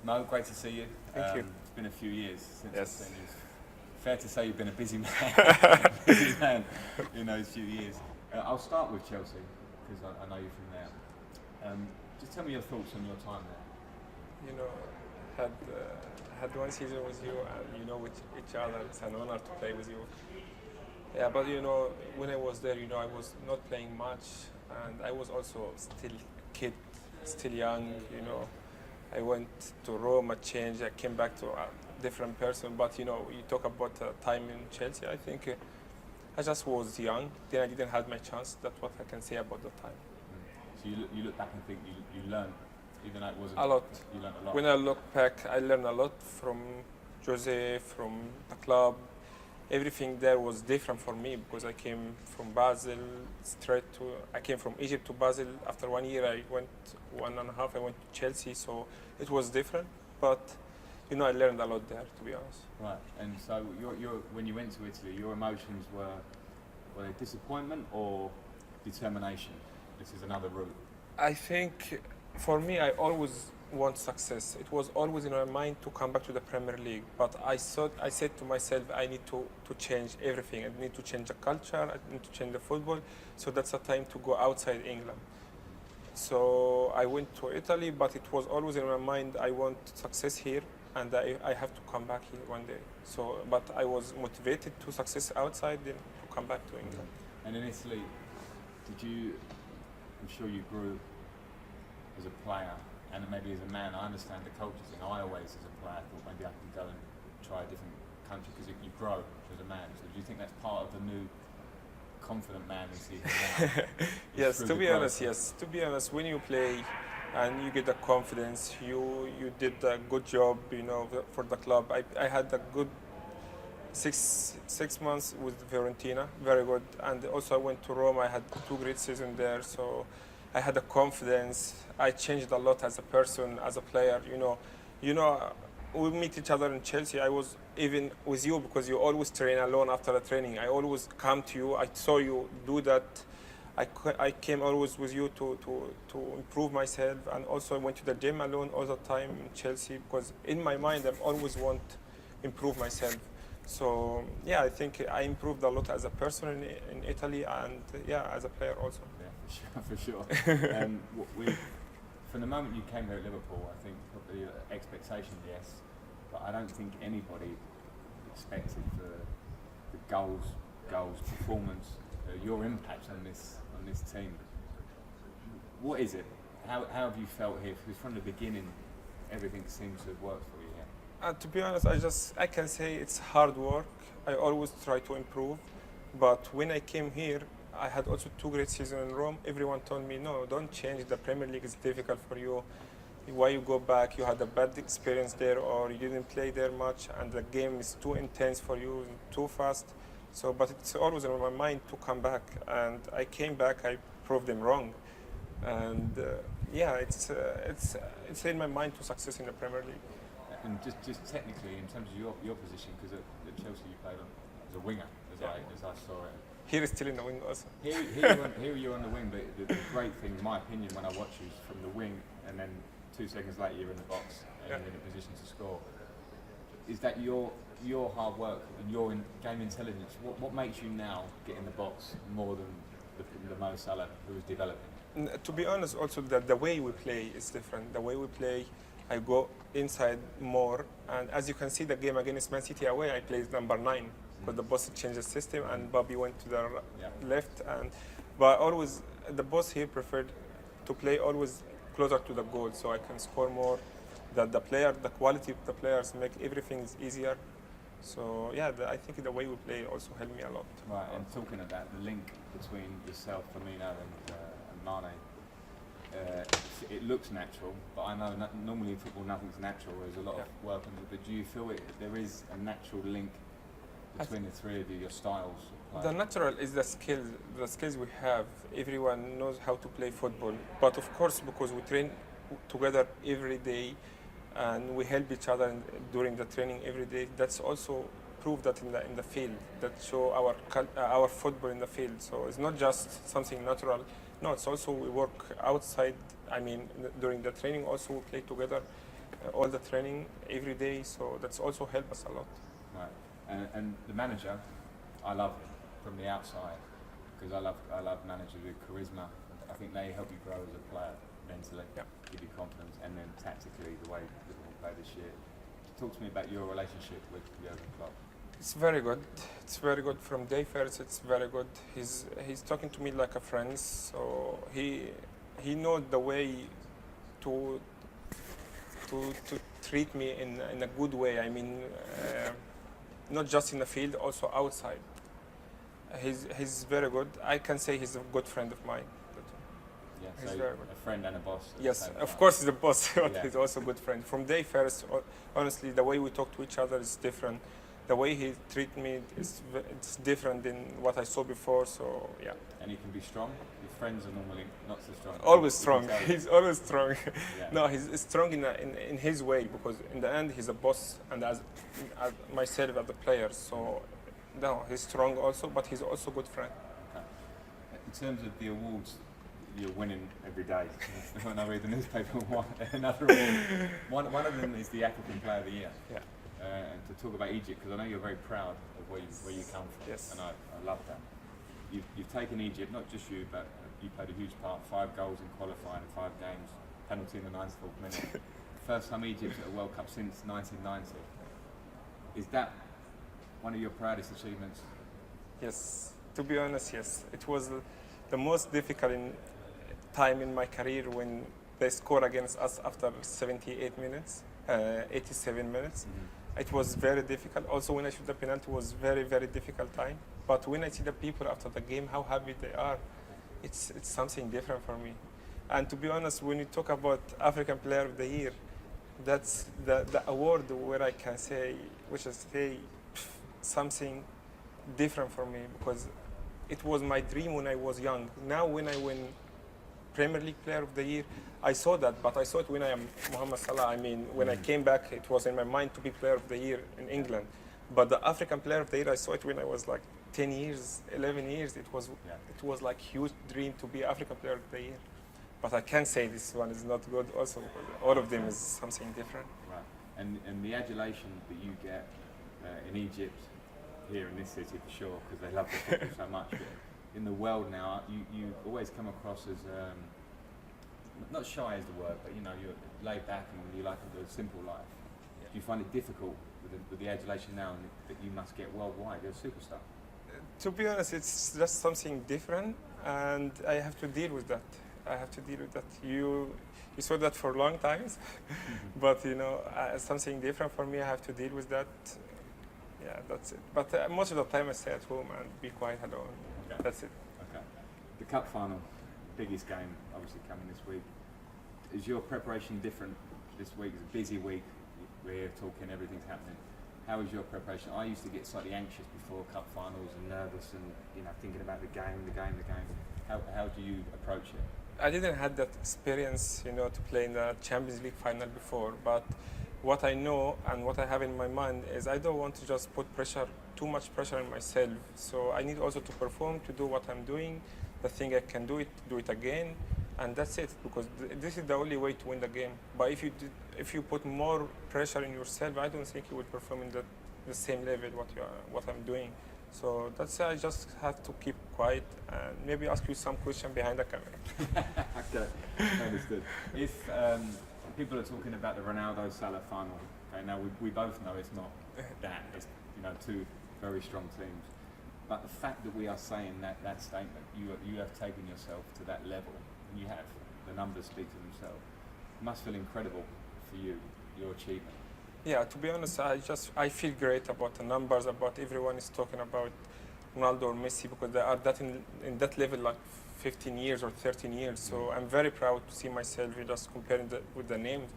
Mo, great to see you. Thank you. It's been a few years since Yes. I've seen you. Fair to say you've been a busy man, busy man in those few years. I'll start with Chelsea because I know you from there. Just tell me your thoughts on your time there. You know, had one season with you, and with each other. It's an honor to play with you. Yeah, but when I was there, I was not playing much, and I was also still kid, still young. I went to Rome, I changed, I came back to a different person. But you talk about time in Chelsea. I think I just was young. Then I didn't have my chance. That's what I can say about the time. So you look back and think you learned, even though it wasn't A lot. You learned a lot. When I look back, I learned a lot from Jose, from the club. Everything there was different for me because I came from Basel I came from Egypt to Basel. After 1 year, I went 1.5. I went to Chelsea, so it was different. But I learned a lot there, to be honest. Right, and so when you went to Italy, your emotions were they disappointment or determination? This is another route. I think for me, I always want success. It was always in my mind to come back to the Premier League. But I said to myself, I need to change everything. I need to change the culture. I need to change the football. So that's a time to go outside England. So I went to Italy, but it was always in my mind, I want success here, and I have to come back here one day. So, but I was motivated to success outside, then to come back to England. And in Italy, I'm sure you grew as a player, and maybe as a man. I understand the culture thing. I always, as a player, thought maybe I can go and try a different country because you grow as a man. So do you think that's part of the new confident man we see now? Yes, to be honest, yes. To be honest, when you play and you get the confidence, you did a good job, for the club. I had a good six months with Fiorentina, very good. And also I went to Rome. I had 2 great seasons there, so I had the confidence. I changed a lot as a person, as a player. We meet each other in Chelsea. I was even with you because you always train alone after the training. I always come to you. I saw you do that. I came always with you to improve myself, and also I went to the gym alone all the time in Chelsea because in my mind I always want to improve myself. So yeah, I think I improved a lot as a person in Italy, and as a player also. Yeah, for sure. From the moment you came here at Liverpool, I think probably expectation, yes, but I don't think anybody expected the goals, performance, your impact on this team. What is it? How have you felt here? Because from the beginning, everything seems to have worked for you here. To be honest, I can say it's hard work. I always try to improve, but when I came here, I had also 2 great seasons in Rome. Everyone told me, no, don't change. The Premier League is difficult for you. Why you go back? You had a bad experience there, or you didn't play there much, and the game is too intense for you, too fast. So, but it's always in my mind to come back, and I came back. I proved them wrong, and it's in my mind to success in the Premier League. And just technically, in terms of your position, because at Chelsea you played as a winger, as I saw it. Here is still in the wing also. Here you're on the wing, but the great thing, in my opinion, when I watch you is from the wing, and then 2 seconds later you're in the box and you're in a position to score. Is that your hard work and your game intelligence? What makes you now get in the box more than the Mo Salah who was developing? To be honest, also the way we play is different. The way we play, I go inside more, and as you can see, the game against Man City away, I played number 9 because the boss changed the system and Bobby went to the left. But always the boss here preferred to play always closer to the goal, so I can score more. The quality of the players make everything is easier. So yeah, I think the way we play also helped me a lot. Right, and talking of that, the link between yourself, Firmino, and Mane, it looks natural, but I know normally in football nothing's natural. There's a lot of work on it. But do you feel there is a natural link between the 3 of you, your styles of play? The natural is the skills we have. Everyone knows how to play football, but of course, because we train together every day and we help each other during the training every day, that's also prove that in the field, that show our football in the field. So it's not just something natural. No, it's also we work outside. I mean, during the training also we play together, all the training every day. So that's also helped us a lot. Right. And the manager, I love him from the outside because I love managers with charisma. I think they help you grow as a player mentally, give you confidence, and then tactically the way Liverpool play this year. Talk to me about your relationship with Jurgen Klopp. It's very good. It's very good from day first. It's very good. He's talking to me like a friend. So he knows the way to treat me in a good way. I mean, not just in the field, also outside. He's very good. I can say he's a good friend of mine. Yeah, he's so very good. A friend and a boss. Yes, of course he's a boss, but Yeah. he's also a good friend. From day first, honestly, the way we talk to each other is different. The way he treats me it's different than what I saw before. So yeah. And he can be strong. His friends are normally not so strong. Always You strong. can tell. He's always strong. Yeah. No, he's strong in his way because in the end he's a boss and as myself as a player. So no, he's strong also, but he's also a good friend. Okay. In terms of the awards, you're winning every day. When I read the newspaper, another award. One of them is the African Player of the Year. Yeah. And to talk about Egypt, because I know you're very proud of where you come from. Yes. And I love that. You've taken Egypt, not just you, but you played a huge part. 5 goals in qualifying, 5 games, penalty in the 94th minute. First time Egypt at a World Cup since 1990. Is that one of your proudest achievements? Yes. To be honest, yes. It was the most difficult time in my career when they scored against us after 78 minutes, 87 minutes. Mm-hmm. It was very difficult. Also, when I shoot the penalty, it was very, very difficult time. But when I see the people after the game, how happy they are, it's something different for me. And to be honest, when you talk about African Player of the Year, that's the award where I can say, which is something different for me because it was my dream when I was young. Now when I win Premier League Player of the Year, I saw that, but I saw it when I am Mohamed Salah. I mean, when I came back, it was in my mind to be Player of the Year in England. But the African Player of the Year, I saw it when I was like 10 years, 11 years. It was like huge dream to be African Player of the Year. But I can't say this one is not good also because all of them is something different. Right. And the adulation that you get in Egypt, here in this city for sure, because they love the football so much. But in the world now, you always come across as not shy is the word, but you know you're laid back and you like a simple life. Yeah. Do you find it difficult with the adulation now that you must get worldwide? You're a superstar. To be honest, it's just something different, and I have to deal with that. I have to deal with that. You saw that for long times, but you know something different for me. I have to deal with that. Yeah, that's it. But most of the time I stay at home and be quiet alone. Okay. That's it. Okay. The cup final, biggest game, obviously coming this week. Is your preparation different this week? It's a busy week. We're here talking, everything's happening. How is your preparation? I used to get slightly anxious before cup finals and nervous and thinking about the game. How do you approach it? I didn't have that experience, to play in the Champions League final before, but what I know and what I have in my mind is I don't want to just put too much pressure on myself. So I need also to perform, to do what I'm doing, the thing I can do it again, and that's it. Because this is the only way to win the game. But if you put more pressure on yourself, I don't think you will perform in the same level what I'm doing. So that's I just have to keep quiet and maybe ask you some question behind the camera. Okay, understood. If people are talking about the Ronaldo Salah final, okay, now we both know it's not that. It's two very strong teams. But the fact that we are saying that statement, you have taken yourself to that level, and you have. The numbers speak to themselves. It must feel incredible for you, your achievement. Yeah, to be honest, I feel great about the numbers, about everyone is talking about Ronaldo or Messi because they are in that level like 15 years or 13 years. So I'm very proud to see myself just comparing with the names.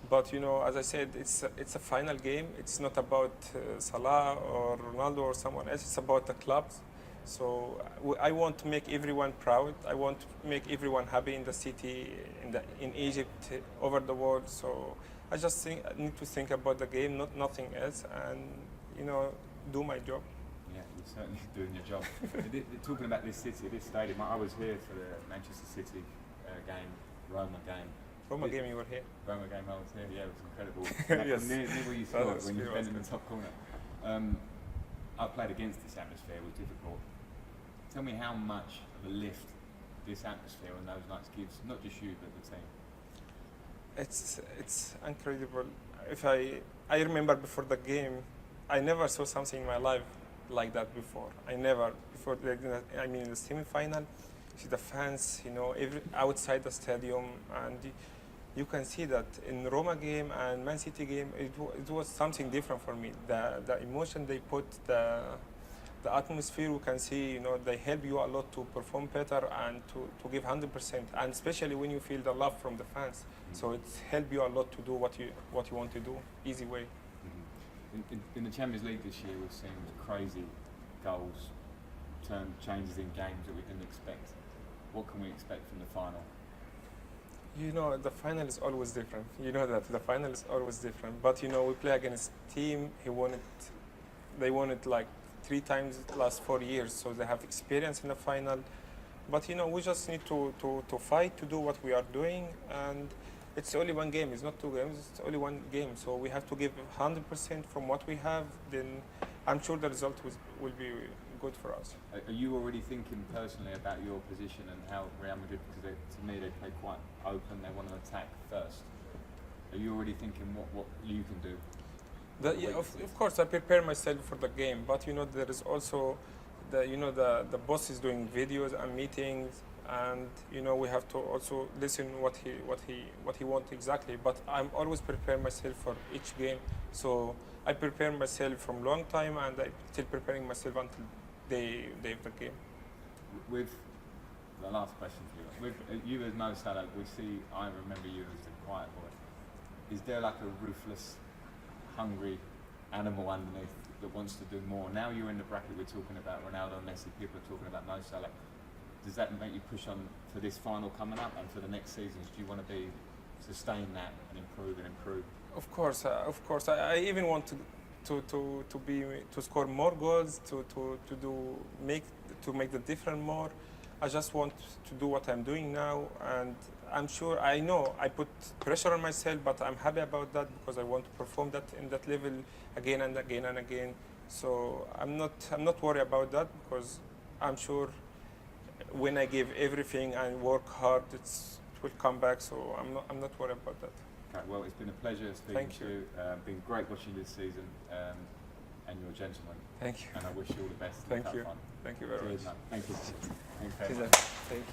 But as I said, it's a final game. It's not about Salah or Ronaldo or someone else. It's about the clubs. So I want to make everyone proud. I want to make everyone happy in the city, in Egypt, over the world. So I just I need to think about the game, nothing else, and do my job. Yeah, you're certainly doing your job. Talking about this city, this stadium, I was here for the Manchester City game, Roma game. Roma game you were here. Roma game I was here, yeah, it was incredible. Yes. Near where you That scored, was when you good, spent that in the was top corner. I played against this atmosphere, it was difficult. Tell me how much of a lift this atmosphere on those nights gives, not just you, but the team. It's incredible. If I remember before the game, I never saw something in my life like that before. I never before I mean in the semi-final, see the fans, you know, every outside the stadium, and you can see that in Roma game and Man City game, it was something different for me. The emotion they put, the atmosphere, we can see, you know, they help you a lot to perform better and to give 100%, and especially when you feel the love from the fans. So it's helped you a lot to do what you want to do, easy way. In the Champions League this year, we've seen crazy goals, changes in games that we didn't expect. What can we expect from the final? You know, the final is always different. You know that the final is always different. But you know, we play against a team. They won it like 3 times the last 4 years, so they have experience in the final. But you know, we just need to fight to do what we are doing, and it's only one game. It's not 2 games. It's only one game. So we have to give 100% from what we have. Then I'm sure the result will be good for us. Are you already thinking personally about your position and how Real Madrid, because to me they play quite open, they want to attack first. Are you already thinking what you can do? Yeah, of course, I prepare myself for the game, but you know there is also the boss is doing videos and meetings, and you know we have to also listen what he wants exactly. But I'm always prepare myself for each game, so I prepare myself from long time, and I'm still preparing myself until day of the game. With the last question for you, with you as Mo Salah, I remember you as a quiet boy. Is there like a ruthless, hungry animal underneath that wants to do more? Now you're in the bracket, we're talking about Ronaldo and Messi, people are talking about Mo Salah. Does that make you push on for this final coming up and for the next seasons? Do you want to sustain that and improve? Of course. I even want to score more goals, to make the difference more. I just want to do what I'm doing now, and I'm sure, I know I put pressure on myself, but I'm happy about that because I want to perform that in that level again and again and again. So I'm not worried about that, because I'm sure when I give everything and work hard, it will come back. So I'm not worried about that. Okay, well, it's been a pleasure speaking to you. Been great watching this season, and you're a gentleman. Thank you. And I wish you all the best. Thank you. Thank you very much. Thank you. Thanks very Cheers, much. Thank you.